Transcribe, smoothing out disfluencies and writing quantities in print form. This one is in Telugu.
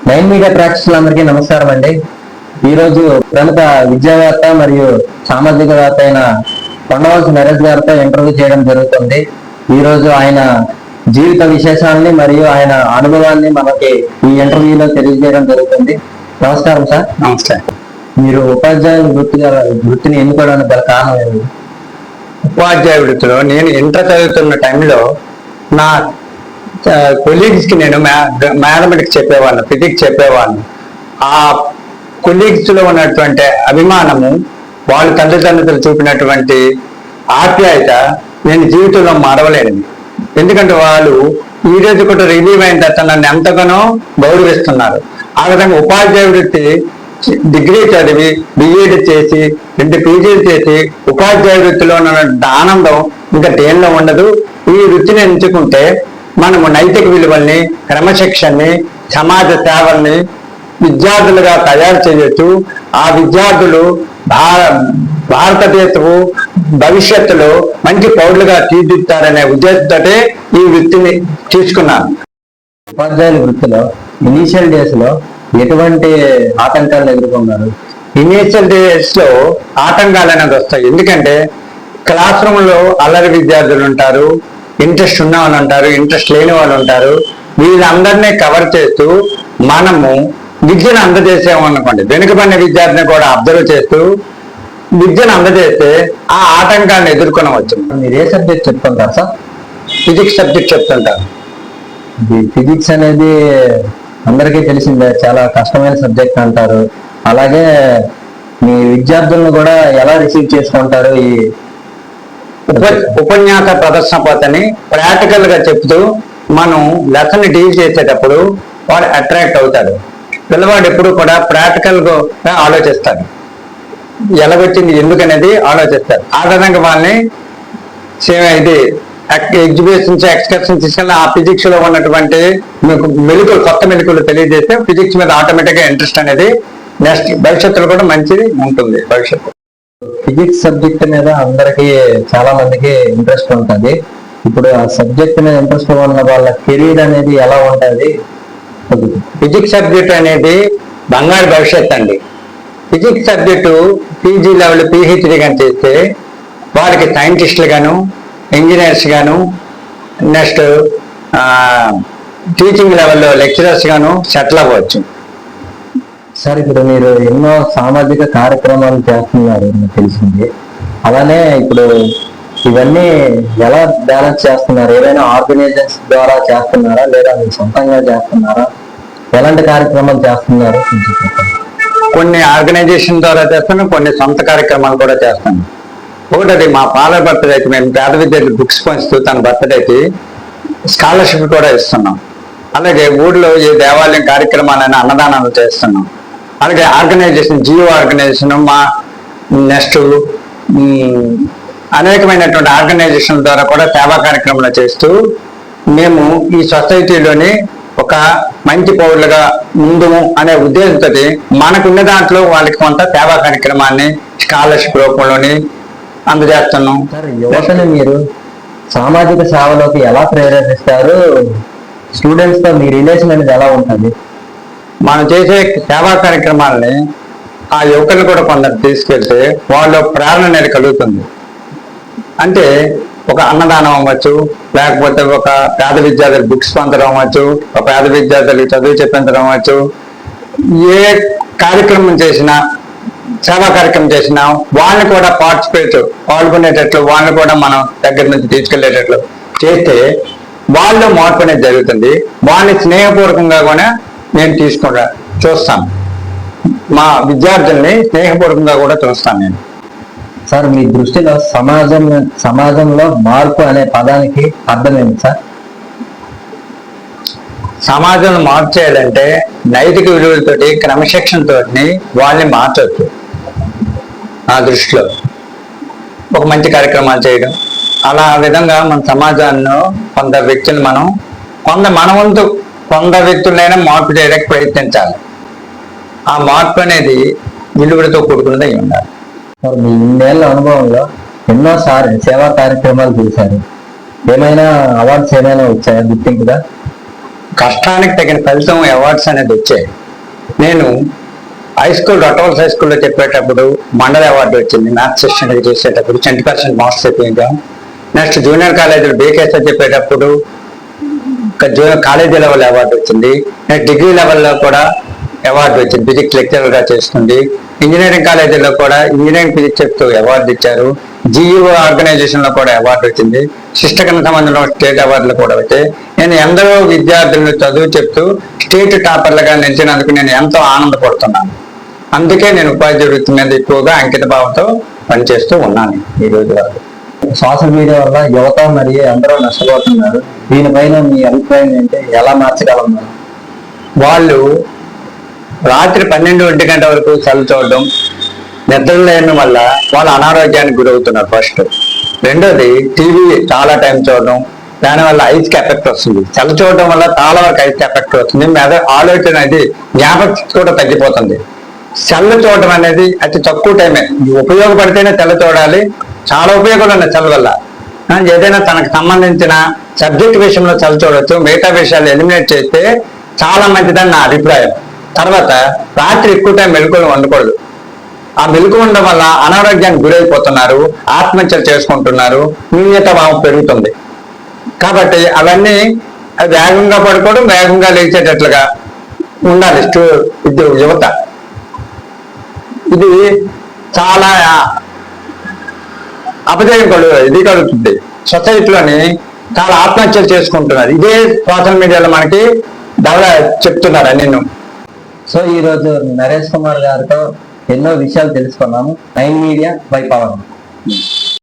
నైన్ మీడియా ప్రేక్షకులందరికీ నమస్కారం అండి. ఈరోజు ప్రముఖ విద్యావేత్త మరియు సామాజికవేత్త అయిన కొండవలసి నరేష్ గారితో ఇంటర్వ్యూ చేయడం జరుగుతుంది. ఈరోజు ఆయన జీవిత విశేషాలని మరియు ఆయన అనుభవాన్ని మనకి ఈ ఇంటర్వ్యూలో తెలియజేయడం జరుగుతుంది. నమస్కారం సార్. నమస్కారం. మీరు ఉపాధ్యాయుల వృత్తిని ఎన్నుకోవడానికి గల కారణం ఏంటి? ఉపాధ్యాయ వృత్తిలో నేను ఇంటర్ చదువుతున్న టైంలో నా కొలీగ్స్ కి నేను మ్యాథమెటిక్స్ చెప్పేవాడిని, ఫిజిక్స్ చెప్పేవాడిని. ఆ కొలీగ్స్ లో ఉన్నటువంటి అభిమానము, వాళ్ళ తల్లిదండ్రులు చూపినటువంటి ఆప్యాయత నేను జీవితంలో మరవలేనిది. ఎందుకంటే వాళ్ళు ఈ రోజు కూడా రిలీవ్ అయిన తర్వాత నన్ను ఎంతగానో గౌరవిస్తున్నారు. ఆ విధంగా ఉపాధ్యాయ వృత్తి డిగ్రీ చదివి బిఎడ్ చేసి 2 పీజీలు చేసి ఉపాధ్యాయ వృత్తిలో ఉన్న ఆనందం ఇంకా దేనిలో ఉండదు. ఈ వృత్తిని ఎంచుకుంటే మనము నైతిక విలువల్ని, క్రమశిక్షణని, సమాజ సేవల్ని విద్యార్థులుగా తయారు చేయొచ్చు. ఆ విద్యార్థులు భారతదేశపు భవిష్యత్తులో మంచి పౌరులుగా తీర్చిదిద్దుతారనే ఉద్దేశంతో ఈ వృత్తిని తీసుకున్నాను. ఉపాధ్యాయుల వృత్తిలో ఇనీషియల్ డేస్ లో ఎటువంటి ఆటంకాలను ఎదుర్కొన్నారు? ఇనీషియల్ డేస్ లో ఆటంకాలు అనేది వస్తాయి. ఎందుకంటే క్లాస్ రూమ్ లో అల్లరి విద్యార్థులు ఉంటారు, ఇంట్రెస్ట్ ఉన్న వాళ్ళు ఉంటారు, ఇంట్రెస్ట్ లేని వాళ్ళు ఉంటారు. వీళ్ళందరినీ కవర్ చేస్తూ మనము విద్యను అందజేసామనుకోండి, వెనుకబడిన విద్యార్థిని కూడా అబ్జర్వ్ చేస్తూ విద్యను అందజేస్తే ఆ ఆటంకాలను ఎదుర్కొనవచ్చు. మీరు ఏ సబ్జెక్ట్ చెప్తుంటారు సార్? ఫిజిక్స్ సబ్జెక్ట్ చెప్తుంటారు. ఫిజిక్స్ అనేది అందరికీ తెలిసిందే, చాలా కష్టమైన సబ్జెక్ట్ అంటారు. అలాగే మీ విద్యార్థులను కూడా ఎలా రిసీవ్ చేసుకుంటారు? ఈ ఉపన్యాస ప్రదర్శన పద్ధతిని ప్రాక్టికల్ గా చెప్తూ మనం లెసన్ డీల్ చేసేటప్పుడు వాడు అట్రాక్ట్ అవుతాడు. పిల్లవాడు ఎప్పుడు కూడా ప్రాక్టికల్ గా ఆలోచిస్తాడు, ఎలాగొచ్చింది ఎందుకనేది ఆలోచిస్తాడు. ఆ విధంగా వాళ్ళని ఇది ఎగ్జిబిషన్స్, ఎక్స్కర్షన్స్ తీసుకెళ్ళి ఆ ఫిజిక్స్ లో ఉన్నటువంటి మెలకువలు, కొత్త మెలకువలు తెలియజేస్తే ఫిజిక్స్ మీద ఆటోమేటిక్ గా ఇంట్రెస్ట్ అనేది నెక్స్ట్ భవిష్యత్తులో కూడా మంచిది ఉంటుంది. భవిష్యత్తు ఫిజిక్స్ సబ్జెక్ట్ మీద అందరికి చాలా మందికి ఇంట్రెస్ట్ ఉంటుంది. ఇప్పుడు ఆ సబ్జెక్ట్ మీద ఇంట్రెస్ట్ ఉన్న వాళ్ళ కెరీర్ అనేది ఎలా ఉంటుంది? ఫిజిక్స్ సబ్జెక్ట్ అనేది బంగారు భవిష్యత్ అండి. Physics subject PG level, PhD కానీ చేస్తే వాళ్ళకి సైంటిస్టులు గాను, ఇంజనీర్స్ గాను, నెక్స్ట్ టీచింగ్ లెవెల్లో లెక్చరర్స్ గాను సెటిల్ అవ్వచ్చు. సార్, ఇప్పుడు మీరు ఎన్నో సామాజిక కార్యక్రమాలు చేస్తున్నారు తెలిసింది. అలానే ఇప్పుడు ఇవన్నీ ఎలా బ్యాలెన్స్ చేస్తున్నారు? ఏదైనా ఆర్గనైజేషన్స్ ద్వారా చేస్తున్నారా, లేదా మీరు సొంతంగా చేస్తున్నారా? ఎలాంటి కార్యక్రమాలు చేస్తున్నారు? కొన్ని ఆర్గనైజేషన్ ద్వారా చేస్తాను, కొన్ని సొంత కార్యక్రమాలు కూడా చేస్తాను. ఒకటి మా ఫాదర్ బర్త్డేకి మేము పేద విద్యార్థి బుక్స్ పంచుతూ తన బర్త్డేకి స్కాలర్షిప్ కూడా ఇస్తున్నాం. అలాగే ఊళ్ళో ఏ దేవాలయం కార్యక్రమాలైనా అన్నదానాలు చేస్తున్నాం. అలాగే ఆర్గనైజేషన్, జియో ఆర్గనైజేషన్, మా నెక్స్ట్ అనేకమైనటువంటి ఆర్గనైజేషన్ ద్వారా కూడా సేవా కార్యక్రమాలు చేస్తూ మేము ఈ సొసైటీలోని ఒక మంచి పౌరులుగా ముందుము అనే ఉద్దేశంతో మనకున్న దాంట్లో వాళ్ళకి కొంత సేవా కార్యక్రమాన్ని స్కాలర్షిప్ రూపంలోని అందజేస్తున్నాం. యువతని మీరు సామాజిక సేవలోకి ఎలా ప్రేరేపిస్తారు? స్టూడెంట్స్ తో మీ రిలేషన్ అనేది ఎలా ఉంటుంది? మనం చేసే సేవా కార్యక్రమాలని ఆ యువకులు కూడా కొందరు తీసుకెళ్తే వాళ్ళు ప్రేరణ అనేది కలుగుతుంది. అంటే ఒక అన్నదానం అవ్వచ్చు, లేకపోతే ఒక పేద విద్యార్థులు బుక్స్ పొందడం అవ్వచ్చు, ఒక పేద విద్యార్థులకు చదువు చెప్పించడం అవ్వచ్చు. ఏ కార్యక్రమం చేసినా, సేవా కార్యక్రమం చేసినా వాళ్ళని కూడా పాల్గొనేటట్లు, వాళ్ళని కూడా మనం దగ్గర నుంచి తీసుకెళ్లేటట్లు చేస్తే వాళ్ళు మార్పు అనేది జరుగుతుంది. వాళ్ళని స్నేహపూర్వకంగా కూడా నేను చూస్తాను. మా విద్యార్థుల్ని స్నేహపూర్వకంగా కూడా చూస్తాను నేను. సార్, మీ దృష్టిలో సమాజంలో మార్పు అనే పదానికి అర్థం ఏంటి సార్? సమాజంలో మార్పు చేయాలంటే నైతిక విలువలతోటి, క్రమశిక్షణతో వాళ్ళని మార్చవచ్చు. నా దృష్టిలో ఒక మంచి కార్యక్రమాలు చేయడం, అలా విధంగా మన సమాజాన్ని కొందరు వ్యక్తులు మన వంతు కొందరు వ్యక్తులైనా మార్పు చేయడానికి ప్రయత్నించాలి. ఆ మార్పు అనేది విలువలతో కూడుకున్నది ఉండాలి. మీ ఇన్నేళ్ల అనుభవంలో ఎన్నోసార్లు సేవా కార్యక్రమాలు చేశారు. ఏమైనా అవార్డ్స్ ఏమైనా వచ్చాయా గుర్తింపుగా? కష్టానికి తగిన ఫలితం అవార్డ్స్ అనేది వచ్చాయి. నేను హై స్కూల్ రొట్టవల్స్ హై స్కూల్లో చెప్పేటప్పుడు మండల అవార్డు వచ్చింది. మ్యాథ్స్ సెషన్ చేసేటప్పుడు 20% మార్క్స్ చెప్పాం. నెక్స్ట్ జూనియర్ కాలేజీలో బేకేస్తో చెప్పేటప్పుడు కాలేజీ లెవెల్ అవార్డు వచ్చింది. నెక్స్ట్ డిగ్రీ లెవెల్లో కూడా అవార్డు వచ్చింది, ఫిజిక్స్ లెక్చరర్గా చేస్తుంది. ఇంజనీరింగ్ కాలేజీలో కూడా ఇంజనీరింగ్ ఫిజిక్స్ చెప్తూ అవార్డు ఇచ్చారు. జిఈఓ ఆర్గనైజేషన్లో కూడా అవార్డు వచ్చింది. శిష్టకరణ సంబంధంలో స్టేట్ అవార్డులు కూడా వచ్చాయి. నేను ఎందరో విద్యార్థులను చదువు చెప్తూ స్టేట్ టాపర్లుగా నిలిచినందుకు నేను ఎంతో ఆనందపడుతున్నాను. అందుకే నేను ఉపాధ్యాయ వృత్తి మీద ఎక్కువగా అంకిత భావంతో పనిచేస్తూ ఉన్నాను ఈ రోజు వరకు. సోషల్ మీడియా వల్ల యువత మరియు అందరూ నష్టపోతున్నారు. దీనిపైన మీ అభిప్రాయం ఏంటి? ఎలా మార్చగలం? వాళ్ళు రాత్రి 12-1 గంట వరకు సెల్ చూడడం, నిద్ర లేని వల్ల వాళ్ళు అనారోగ్యానికి గురవుతున్నారు. ఫస్ట్. రెండోది టీవీ చాలా టైం చూడడం, దానివల్ల ఐస్కి ఎఫెక్ట్ వస్తుంది. సెల్ చూడడం వల్ల చాలా వరకు ఐస్కి ఎఫెక్ట్ వస్తుంది. ఆలోచన అనేది జ్ఞాపకం కూడా తగ్గిపోతుంది. సెల్ చూడడం అనేది అతి తక్కువ టైమే, ఉపయోగపడితేనే సెల్ చూడాలి. చాలా ఉపయోగాలు ఉన్నాయి సెల్ వల్ల. ఏదైనా తనకు సంబంధించిన సబ్జెక్ట్ విషయంలో సెల్ చూడవచ్చు, మిగతా విషయాలు ఎలిమినేట్ చేస్తే చాలా మంచిదని నా అభిప్రాయం. తర్వాత రాత్రి ఎక్కువ టైం మెలకువలు ఉండకూడదు. ఆ మెలకు ఉండడం వల్ల అనారోగ్యానికి గురైపోతున్నారు, ఆత్మహత్యలు చేసుకుంటున్నారు, న్యూనత భావం పెరుగుతుంది. కాబట్టి అవన్నీ వేగంగా పడుకోవడం, వేగంగా లేచేటట్లుగా ఉండాలి యువత. ఇది చాలా అపజయం ఇది కలుగుతుంది. సొసైటీలోని చాలా ఆత్మహత్యలు చేసుకుంటున్నారు. ఇదే సోషల్ మీడియాలో మనకి చెప్తున్నారు నేను. సో ఈ రోజు నరేష్ కుమార్ గారితో ఎన్నో విషయాలు తెలుసుకున్నాము. 9 మీడియా బై పవన్.